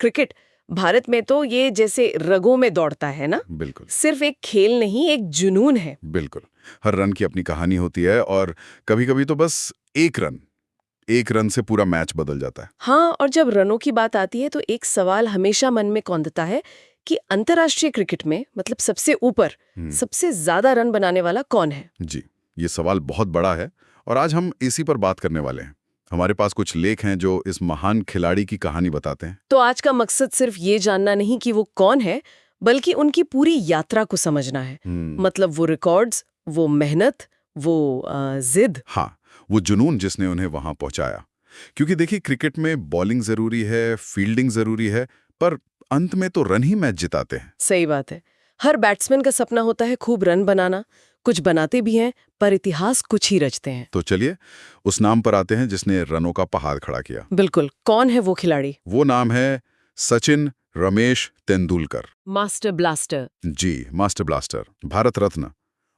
Cricket Bharat में तो ये जैसे रगों में दौड़ता है ना। बिल्कुल सिर्फ एक खेल नहीं, एक जुनून है। बिल्कुल। हर रन की अपनी कहानी होती है और कभी कभी तो बस एक रन से पूरा मैच बदल जाता है। हाँ, और जब रनों की बात आती है तो एक सवाल हमेशा मन में कौंधता है कि अंतर्राष्ट्रीय क्रिकेट में मतलब सबसे ऊपर सबसे ज्यादा रन बनाने वाला कौन है। जी, ये सवाल बहुत बड़ा है और आज हम इसी पर बात करने वाले हैं। हमारे पास कुछ लेख हैं जो इस महान खिलाड़ी की कहानी बताते हैं। तो आज का मकसद सिर्फ ये जानना नहीं कि वो कौन है, बल्कि उनकी पूरी यात्रा को समझना है। मतलब वो रिकॉर्ड्स, वो मेहनत, वो जिद। हाँ, वो जुनून जिसने उन्हें वहां पहुंचाया। क्योंकि देखिए, क्रिकेट में बॉलिंग जरूरी है, फील्डिंग जरूरी है, पर अंत में तो रन ही मैच जिताते हैं। सही बात है। हर बैट्समैन का सपना होता है खूब रन बनाना, कुछ बनाते भी हैं, पर इतिहास कुछ ही रचते हैं। तो चलिए उस नाम पर आते हैं जिसने रनों का पहाड़ खड़ा किया। बिल्कुल, कौन है वो खिलाड़ी? वो नाम है सचिन रमेश तेंदुलकर। Master blaster. जी, मास्टर ब्लास्टर, भारत रत्न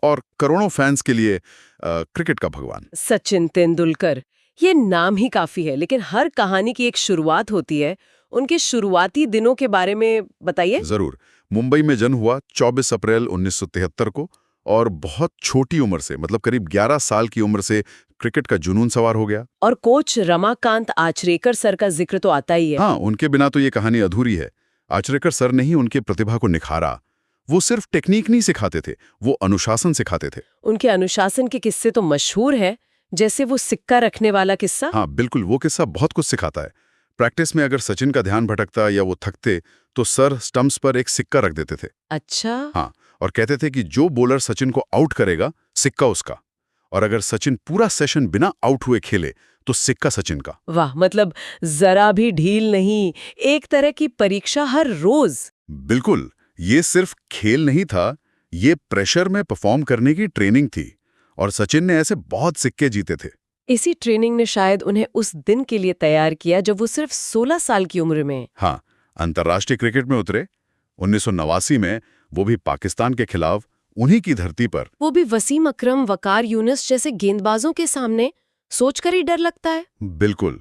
और करोड़ों फैंस के लिए क्रिकेट का भगवान। सचिन तेंदुलकर, ये नाम ही काफी है, लेकिन हर कहानी की एक शुरुआत होती है। उनके शुरुआती दिनों के बारे में बताइए। जरूर। मुंबई में जन्म हुआ 24 अप्रैल 1973 को और बहुत छोटी उम्र से, मतलब करीब 11 साल की उम्र से क्रिकेट का जुनून सवार हो गया। और कोच रमाकांत आचरेकर सर का जिक्र तो आता ही है। हाँ, उनके बिना तो ये कहानी अधूरी है। आचरेकर सर ने ही उनके प्रतिभा को निखारा। वो सिर्फ टेक्निक नहीं सिखाते थे, वो अनुशासन सिखाते थे। उनके अनुशासन के किस्से तो मशहूर हैं, जैसे वो सिक्का रखने वाला किस्सा। हाँ बिल्कुल, वो किस्सा बहुत कुछ सिखाता है। प्रैक्टिस में अगर सचिन का ध्यान भटकता या वो थकते तो सर स्टंप्स पर एक सिक्का रख देते थे। अच्छा। हाँ, और कहते थे कि जो बॉलर सचिन को आउट करेगा, सिक्का उसका। और अगर सचिन पूरा सेशन बिना आउट हुए खेले तो सिक्का सचिन का। वाह, मतलब जरा भी ढील नहीं, एक तरह की परीक्षा हर रोज। बिल्कुल, ये सिर्फ खेल नहीं था, ये प्रेशर में परफॉर्म करने की ट्रेनिंग थी। और सचिन ने ऐसे बहुत सिक्के जीते थे। इसी ट्रेनिंग ने शायद उन्हें उस दिन के लिए तैयार किया जब वो सिर्फ 16 साल की उम्र में। हाँ, अंतर्राष्ट्रीय क्रिकेट में उतरे 1989 में, वो भी पाकिस्तान के खिलाफ, उन्हीं की धरती पर। वो भी वसीम अकरम, वकार यूनुस जैसे गेंदबाजों के सामने। सोचकर ही डर लगता है। बिल्कुल,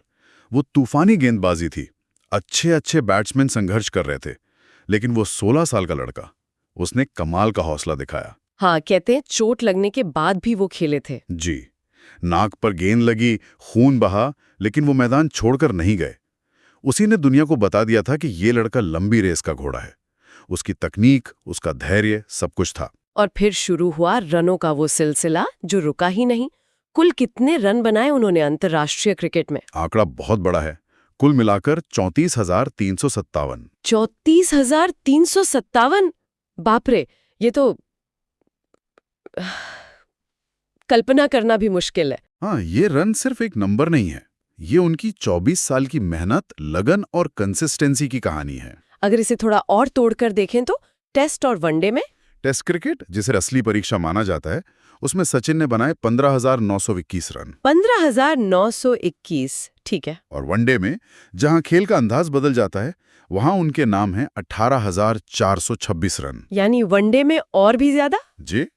वो तूफानी गेंदबाजी थी। अच्छे अच्छे बैट्समैन संघर्ष कर रहे थे, लेकिन वो 16 साल का लड़का, उसने कमाल का हौसला दिखाया। हाँ, कहते हैं चोट लगने के बाद भी वो खेले थे। जी, नाक पर गेंद लगी, खून बहा, लेकिन वो मैदान छोड़कर नहीं गए। उसी ने दुनिया को बता दिया था कि ये लड़का लंबी रेस का घोड़ा है। उसकी तकनीक, उसका धैर्य, सब कुछ था। और फिर शुरू हुआ रनों का वो सिलसिला जो रुका ही नहीं। कुल कितने रन बनाए उन्होंने अंतर्राष्ट्रीय क्रिकेट में? आंकड़ा बहुत बड़ा है, कुल मिलाकर 34,357। 34,357? बाप रे, ये तो कल्पना करना भी मुश्किल है। हाँ, ये रन सिर्फ एक नंबर नहीं है, ये उनकी 24 साल की मेहनत, लगन और कंसिस्टेंसी की कहानी है। अगर इसे थोड़ा और तोड़कर देखें तो टेस्ट और वनडे में? टेस्ट क्रिकेट, जिसे असली परीक्षा माना जाता है, उसमें सचिन ने बनाए 15,921 रन। 15,921, ठीक है। और वनडे में, जहां खेल का अंदाज बदल जाता है, वहां उनके नाम है 18,426 रन। यानी वनडे में और भी ज्यादा? जी,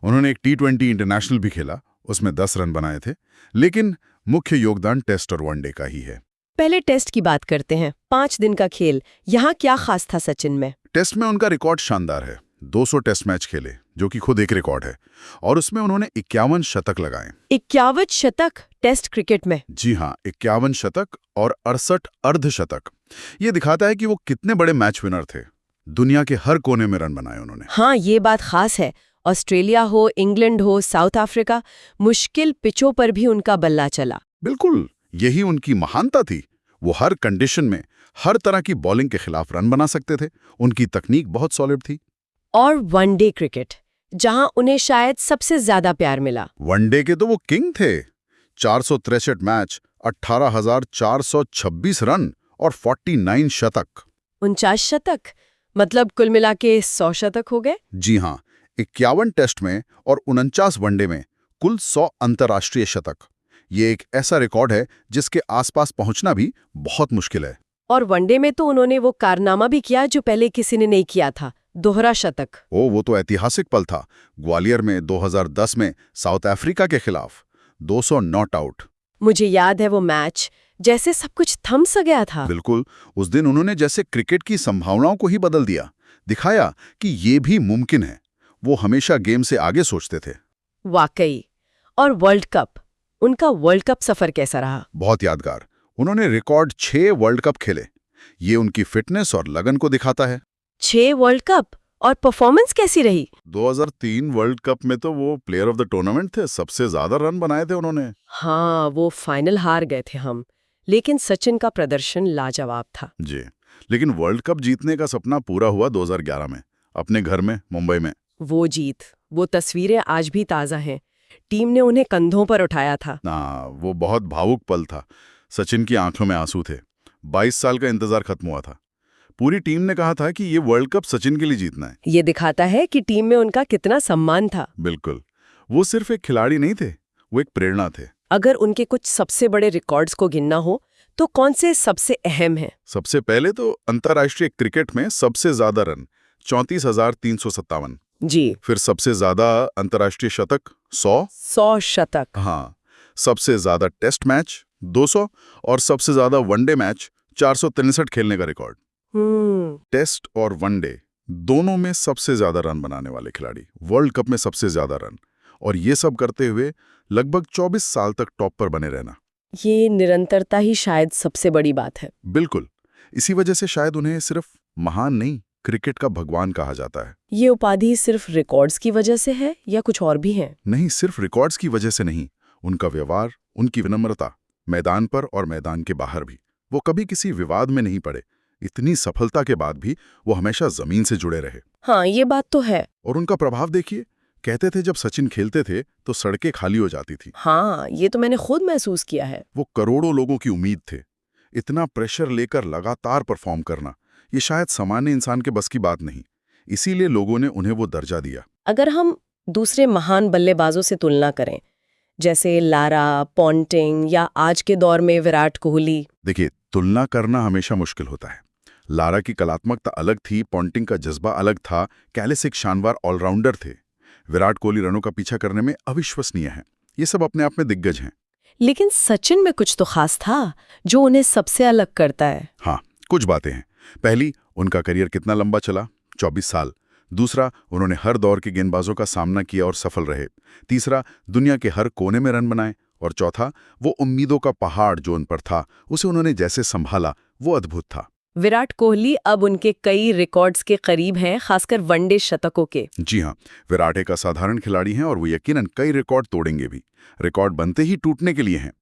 उन्होंने एक T20 इंटरनेशनल भी खेला, उसमें 10 रन बनाए थे, लेकिन मुख्य योगदान टेस्ट और वनडे का ही है। पहले टेस्ट की बात करते हैं। 5 दिन का खेल, यहाँ क्या खास था सचिन में? टेस्ट में उनका रिकॉर्ड शानदार है। 200 टेस्ट मैच खेले, जो कि खुद एक रिकॉर्ड है, और उसमें उन्होंने 51 शतक लगाए। 51 शतक टेस्ट क्रिकेट में? जी हाँ, 51 शतक और 68 अर्धशतक। ये दिखाता है कि वो कितने बड़े मैच विनर थे। दुनिया के हर कोने में रन बनाए उन्होंने। हाँ, ये बात खास है। ऑस्ट्रेलिया हो, इंग्लैंड हो, साउथ अफ्रीका, मुश्किल पिचों पर भी उनका बल्ला चला। बिल्कुल, यही उनकी महानता थी। वो हर कंडीशन में, हर तरह की बॉलिंग के खिलाफ रन बना सकते थे। उनकी तकनीक बहुत सॉलिड थी। और वनडे क्रिकेट, जहां उन्हें शायद सबसे ज्यादा प्यार मिला। वनडे के तो वो किंग थे। 463 मैच, 18,426 रन और 49 शतक। 49 शतक, मतलब कुल मिला के 100 शतक हो गए। जी हाँ, 51 टेस्ट में और 49 वनडे में कुल 100 अंतर्राष्ट्रीय शतक। ये एक ऐसा रिकॉर्ड है जिसके आसपास पहुंचना भी बहुत मुश्किल है। और वनडे में तो उन्होंने वो कारनामा भी किया जो पहले किसी ने नहीं किया था, दोहरा शतक। वो तो ऐतिहासिक पल था। ग्वालियर में 2010 में साउथ अफ्रीका के खिलाफ 200 नॉट आउट। मुझे याद है वो मैच जैसे सब कुछ थम सा गया था। बिल्कुल, उस दिन उन्होंने जैसे क्रिकेट की संभावनाओं को ही बदल दिया, दिखाया कि ये भी मुमकिन है। वो हमेशा गेम से आगे सोचते थे। वाकई। और वर्ल्ड कप, उनका वर्ल्ड कप सफर कैसा रहा? बहुत यादगार। उन्होंने रिकॉर्ड 6 वर्ल्ड कप खेले। ये उनकी फिटनेस और लगन को दिखाता है। 6 वर्ल्ड कप, और परफॉर्मेंस कैसी रही? 2003 वर्ल्ड कप में तो वो प्लेयर ऑफ द टूर्नामेंट थे, सबसे ज्यादा रन बनाए थे उन्होंने। हाँ, वो फाइनल हार गए थे हम, लेकिन सचिन का प्रदर्शन लाजवाब था। जी, लेकिन वर्ल्ड कप जीतने का सपना पूरा हुआ 2011 में, अपने घर में, मुंबई में। वो जीत, वो तस्वीरें आज भी ताज़ा हैं। टीम ने उन्हें कंधों पर उठाया था। वो बहुत भावुक पल था। सचिन की आंखों में आंसू थे। 22 साल का इंतजार खत्म हुआ था। पूरी टीम ने कहा था कि ये वर्ल्ड कप सचिन के लिए जीतना है। ये दिखाता है कि टीम में उनका कितना सम्मान था। बिल्कुल, वो सिर्फ एक खिलाड़ी नहीं थे, वो एक प्रेरणा थे। अगर उनके कुछ सबसे बड़े रिकॉर्ड्स को गिनना हो तो कौन से सबसे अहम हैं? सबसे पहले तो अंतर्राष्ट्रीय क्रिकेट में सबसे ज्यादा रन 34,357। जी। फिर सबसे ज्यादा अंतर्राष्ट्रीय शतक 100 शतक। हाँ, सबसे ज्यादा टेस्ट मैच 200 और सबसे ज्यादा वनडे मैच 463 खेलने का रिकॉर्ड। टेस्ट और वनडे दोनों में सबसे ज्यादा रन बनाने वाले खिलाड़ी, वर्ल्ड कप में सबसे ज्यादा रन, और ये सब करते हुए लगभग 24 साल तक टॉप पर बने रहना। ये निरंतरता ही शायद सबसे बड़ी बात है। बिल्कुल, इसी वजह से शायद उन्हें सिर्फ महान नहीं, क्रिकेट का भगवान कहा जाता है। ये उपाधि सिर्फ रिकॉर्ड्स की वजह से है या कुछ और भी है? नहीं, सिर्फ रिकॉर्ड्स की वजह से नहीं, उनका व्यवहार, उनकी विनम्रता, मैदान पर और मैदान के बाहर भी। वो कभी किसी विवाद में नहीं पड़े। इतनी सफलता के बाद भी वो हमेशा जमीन से जुड़े रहे। हाँ, ये बात तो है। और उनका प्रभाव देखिए, कहते थे जब सचिन खेलते थे तो सड़कें खाली हो जाती थी। हाँ, ये तो मैंने खुद महसूस किया है। वो करोड़ों लोगों की उम्मीद थे। इतना प्रेशर लेकर लगातार परफॉर्म करना, ये शायद सामान्य इंसान के बस की बात नहीं। इसीलिए लोगों ने उन्हें वो दर्जा दिया। अगर हम दूसरे महान बल्लेबाजों से तुलना करें, जैसे लारा, पॉन्टिंग या आज के दौर में विराट कोहली। देखिए, तुलना करना हमेशा मुश्किल होता है। लारा की कलात्मकता अलग थी, पॉन्टिंग का जज्बा अलग था, कैलिस एक शानदार ऑलराउंडर थे। विराट कोहली रनों का पीछा करने में अविश्वसनीय है। ये सब अपने आप में दिग्गज हैं। लेकिन सचिन में कुछ तो खास था जो उन्हें सबसे अलग करता है। हाँ, कुछ बातें हैं। पहली, उनका करियर कितना लंबा चला, 24 साल। दूसरा, उन्होंने हर दौर के गेंदबाजों का सामना किया और सफल रहे। तीसरा, दुनिया के हर कोने में रन बनाए। और चौथा, वो उम्मीदों का पहाड़ जो उन पर था, उसे उन्होंने जैसे संभाला, वो अद्भुत था। विराट कोहली अब उनके कई रिकॉर्ड्स के करीब हैं, खासकर वनडे शतकों के। जी हाँ, विराट एक असाधारण खिलाड़ी हैं और वो यकीनन कई रिकॉर्ड तोड़ेंगे भी। रिकॉर्ड बनते ही टूटने के लिए हैं।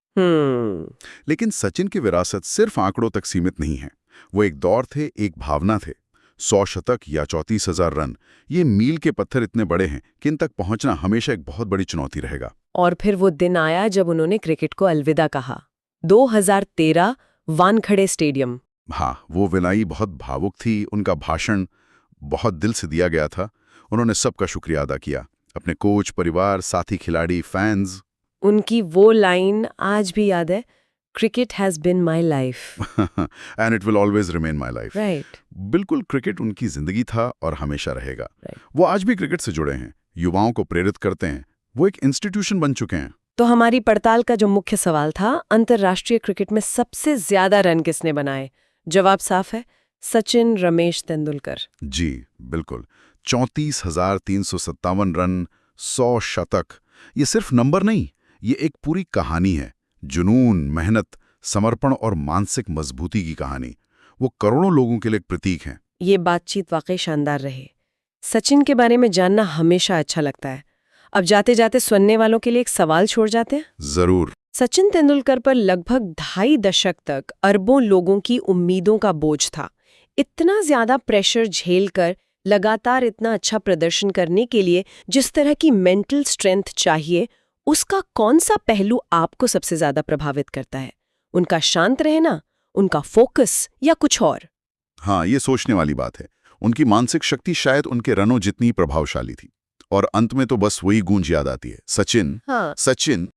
लेकिन सचिन की विरासत सिर्फ आंकड़ों तक सीमित नहीं है। वो एक दौर थे, एक भावना थे। 100 शतक या 34,000 रन, ये मील के पत्थर इतने बड़े हैं कि इन तक पहुंचना हमेशा एक बहुत बड़ी चुनौती रहेगा। और फिर वो दिन आया जब उन्होंने क्रिकेट को अलविदा कहा। 2013 वानखड़े स्टेडियम। हाँ, वो विदाई बहुत भावुक थी। उनका भाषण बहुत दिल से दिया गया था। उन्होंने सबका शुक्रिया अदा किया, अपने कोच, परिवार, साथी खिलाड़ी, फैंस। उनकी वो लाइन आज भी याद है, cricket has been my life and it will always remain my life. Right. बिल्कुल, क्रिकेट उनकी जिंदगी था और हमेशा रहेगा। वो आज भी क्रिकेट से जुड़े हैं, युवाओं को प्रेरित करते हैं। वो एक इंस्टीट्यूशन बन चुके हैं। तो हमारी पड़ताल का जो मुख्य सवाल था, अंतर्राष्ट्रीय क्रिकेट में सबसे ज्यादा रन किसने बनाए? जवाब साफ है, सचिन रमेश तेंदुलकर। जी बिल्कुल, 34,357 रन, 100 शतक। ये सिर्फ नंबर नहीं, ये एक पूरी कहानी है। जुनून, मेहनत, समर्पण और मानसिक मजबूती की कहानी। वो करोड़ों लोगों के लिए एक प्रतीक हैं। ये बातचीत वाकई शानदार रही। सचिन के बारे में जानना हमेशा अच्छा लगता है। अब जाते जाते सुनने वालों के लिए एक सवाल छोड़ जाते हैं। जरूर। सचिन तेंदुलकर पर लगभग 2.5 दशक तक अरबों लोगों की उम्मीदों का बोझ था। इतना ज्यादा प्रेशर झेलकर लगातार इतना अच्छा प्रदर्शन करने के लिए जिस तरह की मेंटल स्ट्रेंथ चाहिए, उसका कौन सा पहलू आपको सबसे ज्यादा प्रभावित करता है? उनका शांत रहना, उनका फोकस, या कुछ और? हाँ, ये सोचने वाली बात है। उनकी मानसिक शक्ति शायद उनके रनों जितनी प्रभावशाली थी। और अंत में तो बस वही गूंज याद आती है, सचिन। हाँ। सचिन